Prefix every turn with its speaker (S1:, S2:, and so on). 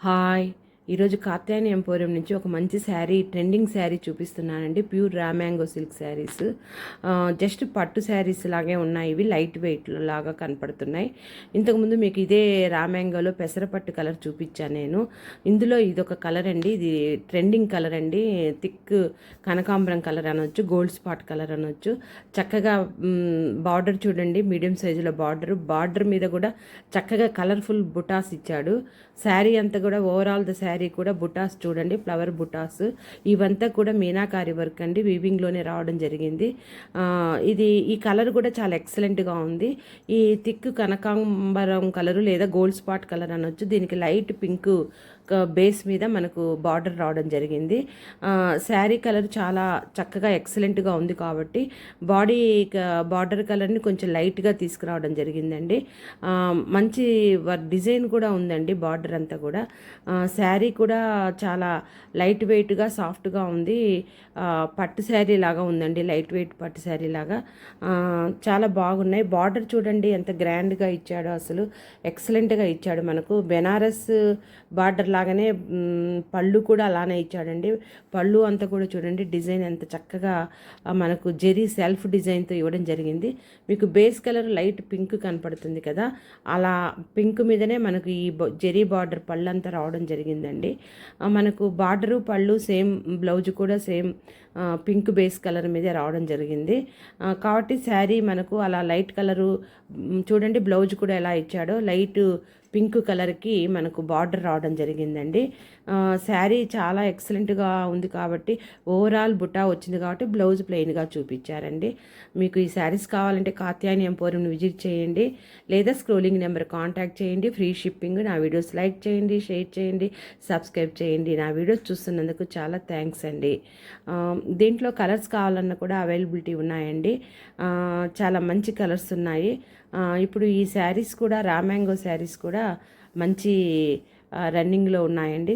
S1: Hi, ఈరోజు Katyayani emporium నుంచి ఒక మంచి శారీ, ట్రెండింగ్ శారీ చూపిస్తున్నానండి. Pure raw mango silk saris. Just పట్టు శారీస్ లాగే ఉన్నాయి. ఇవి లైట్ వెయిట్ లాగా కనపడుతున్నాయి. ఇంతకుముందు మీకు ఇదే రా మ్యాంగోలో పెసరపట్టు కలర్ చూపించాను నేను. ఇందులో ఇదొక కలర్ అండి. ఇది ట్రెండింగ్ కలర్ అండి. థిక్ కనకాంబరం కలర్ అనొచ్చు, గోల్డ్ స్పాట్ కలర్ అనొచ్చు. చక్కగా బార్డర్ చూడండి, మీడియం సైజులో బార్డర్ మీద కూడా చక్కగా కలర్ఫుల్ బుటాస్ ఇచ్చాడు. శారీ అంతా కూడా ఓవరాల్ ద శారీ కూడా బుటాస్ చూడండి, ఫ్లవర్ బుటాస్ ఇవంతా కూడా మీనాకారి వర్క్ అండి. వీవింగ్లోనే రావడం జరిగింది. ఈ కలర్ కూడా చాలా ఎక్సలెంట్గా ఉంది. ఈ థిక్ కనకాంబరం కలరు లేదా గోల్డ్ స్పాట్ కలర్ అనొచ్చు. దీనికి లైట్ పింక్ బేస్ మీద మనకు బార్డర్ రావడం జరిగింది. శారీ కలర్ చాలా చక్కగా ఎక్సలెంట్గా ఉంది కాబట్టి బాడీ బార్డర్ కలర్ని కొంచెం లైట్గా తీసుకురావడం జరిగిందండి. మంచి డిజైన్ కూడా ఉందండి. బార్డర్ అంతా కూడా శారీ కూడా చాలా లైట్ వెయిట్గా సాఫ్ట్గా ఉంది. పట్టు శారీ లాగా ఉందండి, లైట్ వెయిట్ పట్టు శారీ లాగా చాలా బాగున్నాయి. బార్డర్ చూడండి ఎంత గ్రాండ్గా ఇచ్చాడో, అసలు ఎక్సలెంట్గా ఇచ్చాడు. మనకు బెనారస్ బార్డర్ లాగానే పళ్ళు కూడా అలానే ఇచ్చాడండి. పళ్ళు అంతా కూడా చూడండి, డిజైన్ ఎంత చక్కగా మనకు జెరీ సెల్ఫ్ డిజైన్తో ఇవ్వడం జరిగింది. మీకు బేస్ కలర్ లైట్ పింక్ కనపడుతుంది కదా, అలా పింక్ మీదనే మనకు ఈ జెరీ బార్డర్ పళ్ళు అంతా రావడం జరిగిందండి. మనకు బార్డరు పళ్ళు సేమ్, బ్లౌజ్ కూడా సేమ్ పింక్ బేస్ కలర్ మీద రావడం జరిగింది. కాబట్టి శారీ మనకు అలా లైట్ కలరు చూడండి, బ్లౌజ్ కూడా ఎలా ఇచ్చాడో లైట్ పింక్ కలర్కి మనకు బార్డర్ రావడం జరిగిందండి. శారీ చాలా ఎక్సలెంట్గా ఉంది కాబట్టి ఓవరాల్ బుటా వచ్చింది కాబట్టి బ్లౌజ్ ప్లెయిన్గా చూపించారండి. మీకు ఈ శారీస్ కావాలంటే కాత్యాయని ఎంపోరియంని విజిట్ చేయండి, లేదా స్క్రోలింగ్ నెంబర్ కాంటాక్ట్ చేయండి. Free shipping. నా వీడియోస్ లైక్ చేయండి, షేర్ చేయండి, సబ్స్క్రైబ్ చేయండి. నా వీడియోస్ చూస్తున్నందుకు చాలా థ్యాంక్స్ అండి. దీంట్లో కలర్స్ కావాలన్నా కూడా అవైలబిలిటీ ఉన్నాయండి. చాలా మంచి కలర్స్ ఉన్నాయి. ఇప్పుడు ఈ శారీస్ కూడా రా మ్యాంగో శారీస్ కూడా మంచి రన్నింగ్లో ఉన్నాయండి.